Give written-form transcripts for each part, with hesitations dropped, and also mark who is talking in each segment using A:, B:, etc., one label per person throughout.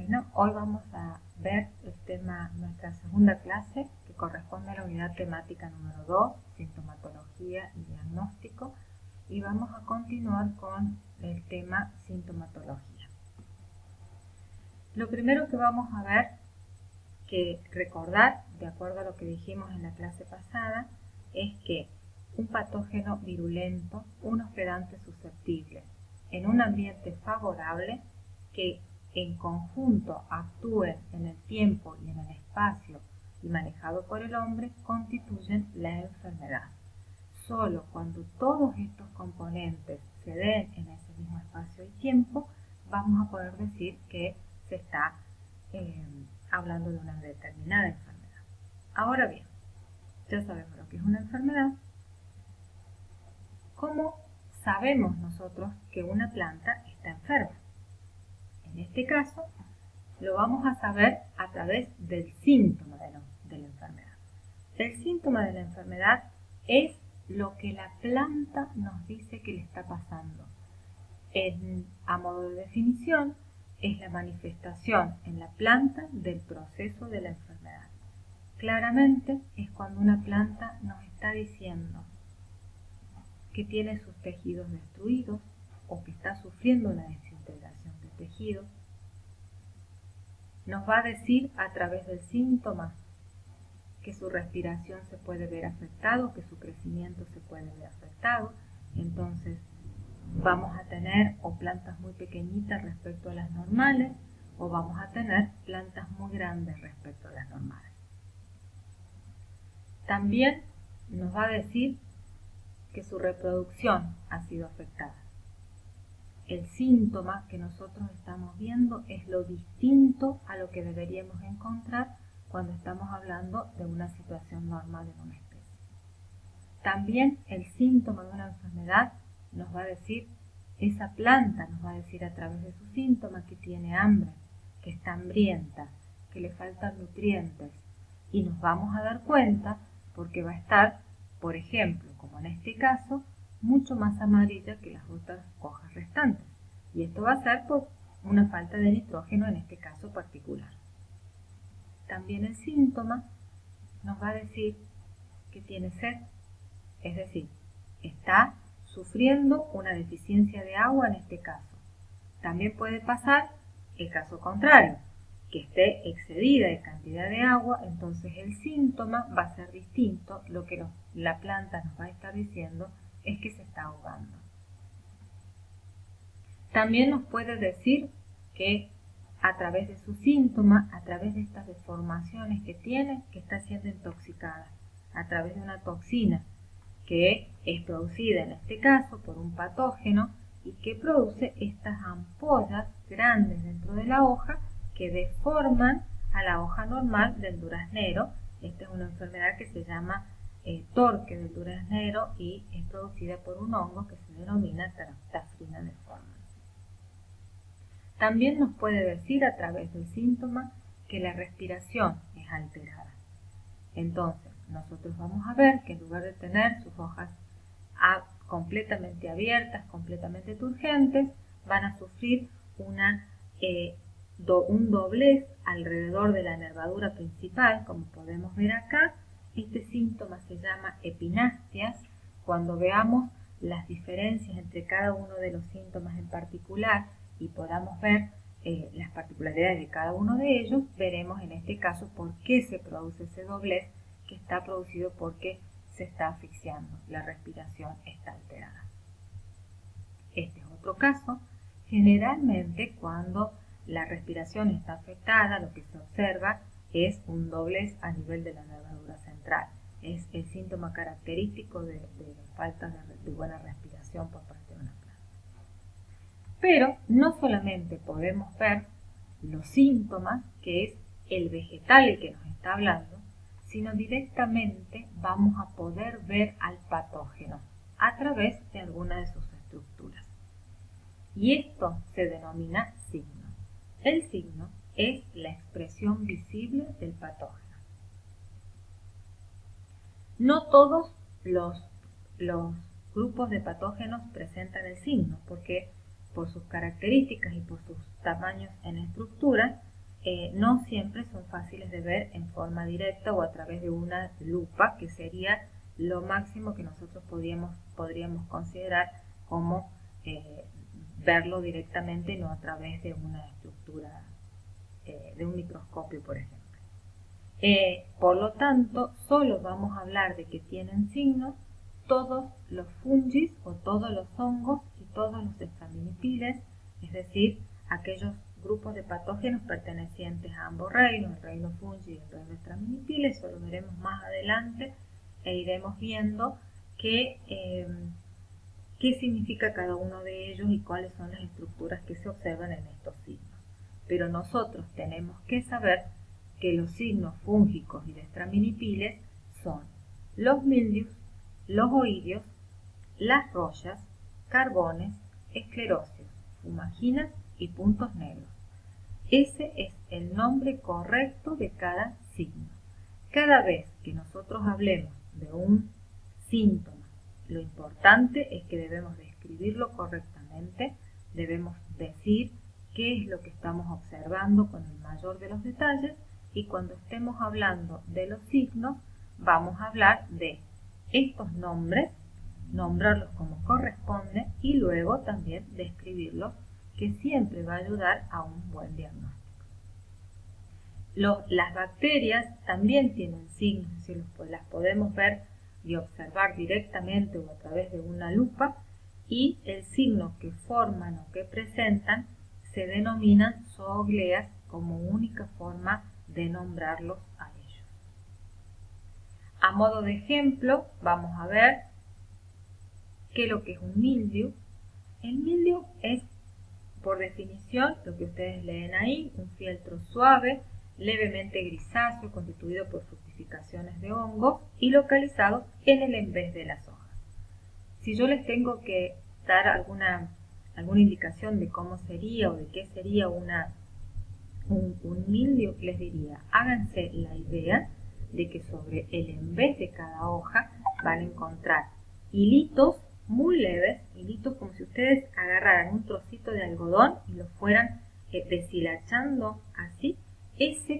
A: Bueno, hoy vamos a ver el tema, nuestra segunda clase, que corresponde a la unidad temática número 2, sintomatología y diagnóstico, y vamos a continuar con el tema sintomatología. Lo primero que vamos a ver, que recordar, de acuerdo a lo que dijimos en la clase pasada, es que un patógeno virulento, un hospedante susceptible, en un ambiente favorable, que en conjunto actúen en el tiempo y en el espacio y manejado por el hombre, constituyen la enfermedad. Solo cuando todos estos componentes se den en ese mismo espacio y tiempo, vamos a poder decir que se está hablando de una determinada enfermedad. Ahora bien, ya sabemos lo que es una enfermedad. ¿Cómo sabemos nosotros que una planta está enferma? En este caso, lo vamos a saber a través del síntoma de la enfermedad. El síntoma de la enfermedad es lo que la planta nos dice que le está pasando. A modo de definición, es la manifestación en la planta del proceso de la enfermedad. Claramente es cuando una planta nos está diciendo que tiene sus tejidos destruidos o que está sufriendo una desintegración de tejidos. Nos va a decir a través del síntoma que su respiración se puede ver afectado, que su crecimiento se puede ver afectado. Entonces vamos a tener o plantas muy pequeñitas respecto a las normales, o vamos a tener plantas muy grandes respecto a las normales. También nos va a decir que su reproducción ha sido afectada. El síntoma que nosotros estamos viendo es lo distinto a lo que deberíamos encontrar cuando estamos hablando de una situación normal en una especie. También el síntoma de una enfermedad nos va a decir, esa planta nos va a decir a través de su síntoma que tiene hambre, que está hambrienta, que le faltan nutrientes, y nos vamos a dar cuenta porque va a estar, por ejemplo, como en este caso, mucho más amarilla que las otras hojas restantes. Y esto va a ser por una falta de nitrógeno en este caso particular. También el síntoma nos va a decir que tiene sed, es decir, está sufriendo una deficiencia de agua en este caso. También puede pasar el caso contrario, que esté excedida de cantidad de agua, entonces el síntoma va a ser distinto. Lo que la planta nos va a estar diciendo es que se está ahogando. También nos puede decir que a través de su síntoma, a través de estas deformaciones que tiene, que está siendo intoxicada, a través de una toxina que es producida en este caso por un patógeno y que produce estas ampollas grandes dentro de la hoja que deforman a la hoja normal del duraznero. Esta es una enfermedad que se llama torque del duraznero y es producida por un hongo que se denomina Tafrina deformans. También nos puede decir a través del síntoma que la respiración es alterada. Entonces, nosotros vamos a ver que en lugar de tener sus hojas completamente abiertas, completamente turgentes, van a sufrir un doblez alrededor de la nervadura principal, como podemos ver acá. Este síntoma se llama epinastias. Cuando veamos las diferencias entre cada uno de los síntomas en particular y podamos ver las particularidades de cada uno de ellos, veremos en este caso por qué se produce ese doblez, que está producido porque se está asfixiando, la respiración está alterada. Este es otro caso. Generalmente cuando la respiración está afectada, lo que se observa es un doblez a nivel de la nervadura central. Es el síntoma característico de falta de buena respiración por parte de una planta. Pero no solamente podemos ver los síntomas, que es el vegetal el que nos está hablando, sino directamente vamos a poder ver al patógeno a través de alguna de sus estructuras. Y esto se denomina signo. El signo es la expresión visible del patógeno. No todos los grupos de patógenos presentan el signo, porque por sus características y por sus tamaños en estructura, no siempre son fáciles de ver en forma directa o a través de una lupa, que sería lo máximo que nosotros podríamos considerar como verlo directamente, no a través de una estructura, de un microscopio, por ejemplo. Por lo tanto, solo vamos a hablar de que tienen signos todos los fungis o todos los hongos y todos los extraminipiles, es decir, aquellos grupos de patógenos pertenecientes a ambos reinos, el reino fungi y el reino extraminipiles. Eso lo veremos más adelante e iremos viendo qué significa cada uno de ellos y cuáles son las estructuras que se observan en estos signos. Pero nosotros tenemos que saber que los signos fúngicos y de extraminipiles son los mildios, los oidios, las rollas, carbones, esclerosios, fumaginas y puntos negros. Ese es el nombre correcto de cada signo. Cada vez que nosotros hablemos de un síntoma, lo importante es que debemos describirlo correctamente, debemos decir qué es lo que estamos observando con el mayor de los detalles, y cuando estemos hablando de los signos, vamos a hablar de estos nombres, nombrarlos como corresponde y luego también describirlos, que siempre va a ayudar a un buen diagnóstico. Las bacterias también tienen signos, es decir, las podemos ver y observar directamente o a través de una lupa, y el signo que forman o que presentan se denominan zoogleas como única forma de nombrarlos a ellos. A modo de ejemplo, vamos a ver qué es lo que es un mildiu. El mildiu es, por definición, lo que ustedes leen ahí, un fieltro suave, levemente grisáceo, constituido por fructificaciones de hongos y localizados en el envés de las hojas. Si yo les tengo que dar alguna indicación de cómo sería o de qué sería un mildiu, les diría, háganse la idea de que sobre el envés de cada hoja van a encontrar hilitos muy leves, hilitos como si ustedes agarraran un trocito de algodón y lo fueran deshilachando así. Eso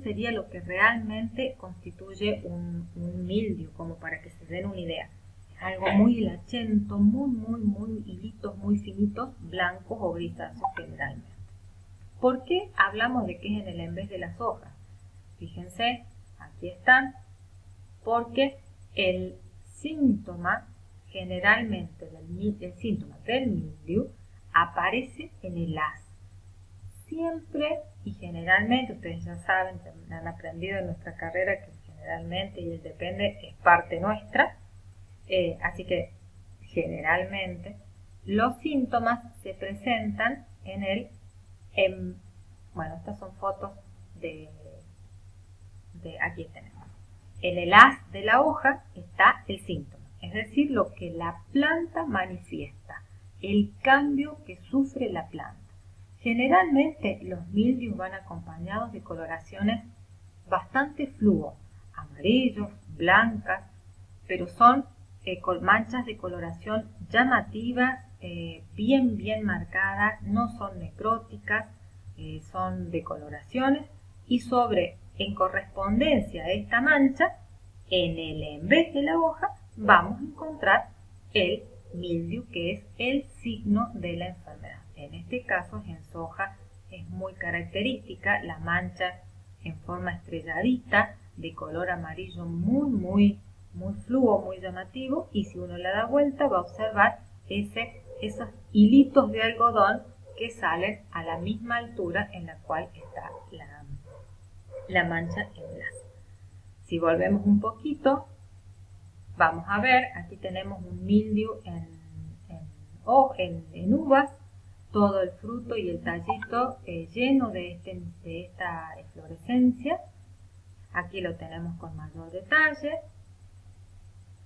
A: sería lo que realmente constituye un mildiu, como para que se den una idea. Algo muy hilachento, muy hilitos muy finitos, blancos o grisáceos generalmente. ¿Por qué hablamos de que es en el envés de las hojas? Fíjense, aquí están, porque el síntoma generalmente el síntoma del mildiu aparece en el haz. Siempre y generalmente, ustedes ya saben, han aprendido en nuestra carrera que generalmente y el depende es parte nuestra. Así que generalmente los síntomas se presentan bueno, estas son fotos de aquí tenemos. En el haz de la hoja está el síntoma, es decir, lo que la planta manifiesta, el cambio que sufre la planta. Generalmente los mildius van acompañados de coloraciones bastante fluo, amarillos, blancas, pero son con manchas de coloración llamativas, bien marcadas, no son necróticas, son de coloraciones, y en correspondencia a esta mancha, en el envés de la hoja, vamos a encontrar el mildiu, que es el signo de la enfermedad. En este caso, en soja es muy característica la mancha en forma estrelladita, de color amarillo muy fluo, muy llamativo, y si uno le da vuelta va a observar esos hilitos de algodón que salen a la misma altura en la cual está la mancha en blanco. Si volvemos un poquito, vamos a ver, aquí tenemos un mildiu en uvas, todo el fruto y el tallito lleno de esta eflorescencia. Aquí lo tenemos con mayor detalle.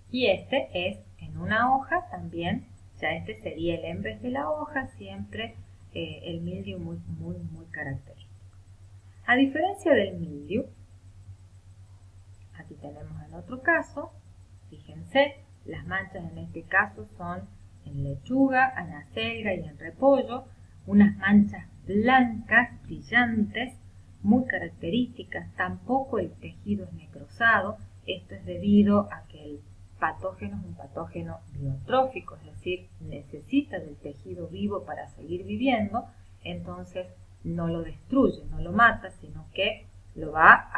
A: Y este es en una hoja también, ya este sería el envés de la hoja, siempre el mildiu muy característico. A diferencia del mildiu, aquí tenemos el otro caso, fíjense, las manchas en este caso son en lechuga, en acelga y en repollo, unas manchas blancas, brillantes, muy características. Tampoco el tejido es necrosado. Esto es debido a que el patógeno es un patógeno biotrófico, es decir, necesita del tejido vivo para seguir viviendo. Entonces no lo destruye, no lo mata, sino que lo va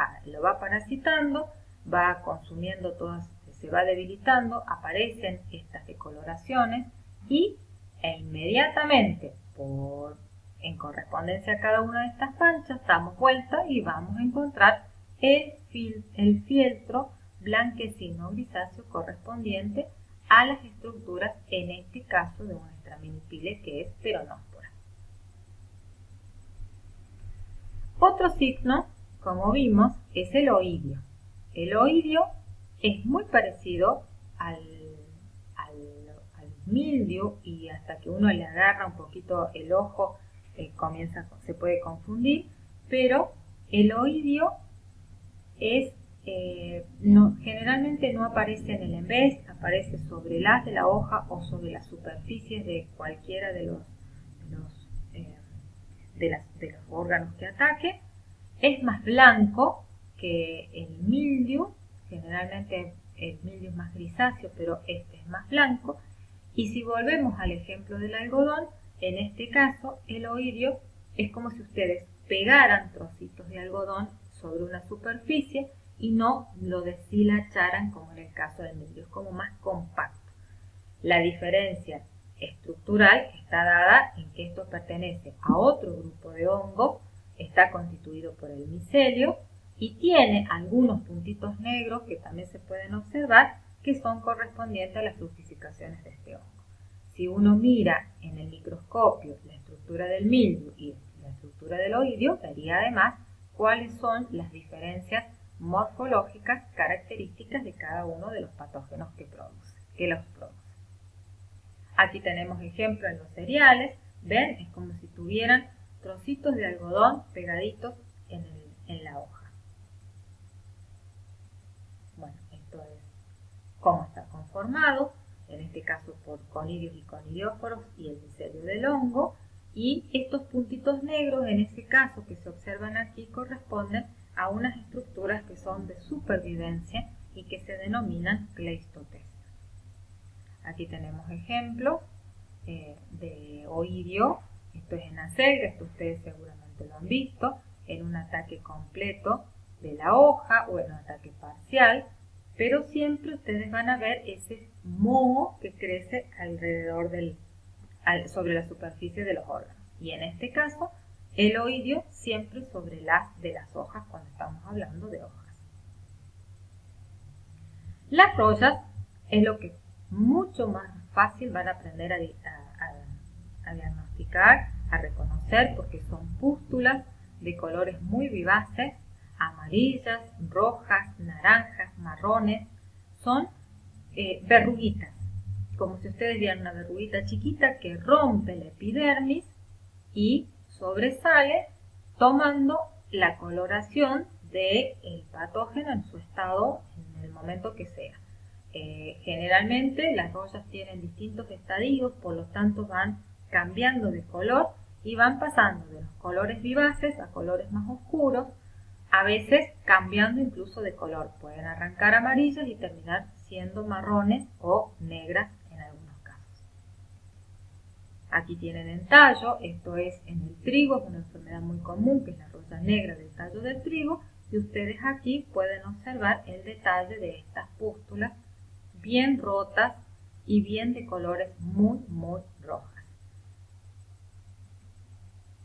A: parasitando, va consumiendo todas, se va debilitando, aparecen estas decoloraciones e inmediatamente en correspondencia a cada una de estas manchas damos vuelta y vamos a encontrar el fieltro blanquecino grisáceo correspondiente a las estructuras, en este caso de una Straminipile que es peronóspora. Otro signo, como vimos, es el oidio. El oidio es muy parecido al mildio, y hasta que uno le agarra un poquito el ojo se puede confundir, pero el oidio generalmente no aparece en el embés, aparece sobre el haz de la hoja o sobre las superficies de cualquiera de los órganos que ataque. Es más blanco que el mildio, generalmente el mildio es más grisáceo, pero este es más blanco. Y si volvemos al ejemplo del algodón, en este caso el oidio es como si ustedes pegaran trocitos de algodón sobre una superficie y no lo deshilacharan como en el caso del mildio, es como más compacto. La diferencia estructural está dada en que esto pertenece a otro grupo de hongos, está constituido por el micelio y tiene algunos puntitos negros que también se pueden observar, que son correspondientes a las fructificaciones de este hongo. Si uno mira en el microscopio la estructura del mildio y la estructura del oidio, vería además cuáles son las diferencias morfológicas características de cada uno de los patógenos que los produce. Aquí tenemos ejemplo en los cereales, ven, es como si tuvieran trocitos de algodón pegaditos en la hoja. Bueno, esto es cómo está conformado, en este caso por conidios y conidióforos y el micelio del hongo, y estos puntitos negros, en ese caso que se observan aquí, corresponden a unas estructuras que son de supervivencia y que se denominan cleistoteces. Aquí tenemos ejemplos de oidio, esto es en acelga, esto ustedes seguramente lo han visto, en un ataque completo de la hoja o en un ataque parcial, pero siempre ustedes van a ver ese moho que crece alrededor sobre la superficie de los órganos. Y en este caso, el oidio siempre sobre las de las hojas cuando estamos hablando de hojas. Las rollas es lo que mucho más fácil van a aprender a diagnosticar, a reconocer, porque son pústulas de colores muy vivaces, amarillas, rojas, naranjas, marrones, son verruguitas, como si ustedes vieran una verruguita chiquita que rompe la epidermis y sobresale tomando la coloración del patógeno en su estado en el momento que sea. Generalmente las rollas tienen distintos estadios, por lo tanto van cambiando de color y van pasando de los colores vivaces a colores más oscuros, a veces cambiando incluso de color. Pueden arrancar amarillas y terminar siendo marrones o negras en algunos casos. Aquí tienen en tallo, esto es en el trigo, es una enfermedad muy común que es la roya negra del tallo del trigo, y ustedes aquí pueden observar el detalle de estas pústulas bien rotas y bien de colores muy rojas.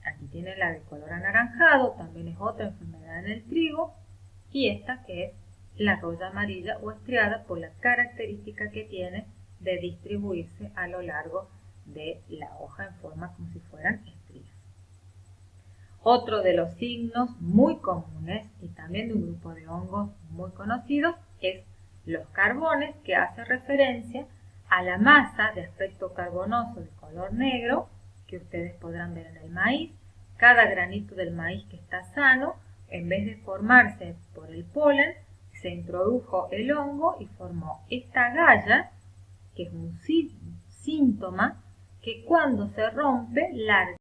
A: Aquí tienen la de color anaranjado, también es otra enfermedad en el trigo, y esta que es la roya amarilla o estriada por la característica que tiene de distribuirse a lo largo de la hoja en forma como si fueran estrías. Otro de los signos muy comunes y también de un grupo de hongos muy conocidos es los carbones, que hace referencia a la masa de aspecto carbonoso de color negro que ustedes podrán ver en el maíz. Cada granito del maíz que está sano, en vez de formarse por el polen, se introdujo el hongo y formó esta galla, que es un síntoma que cuando se rompe larga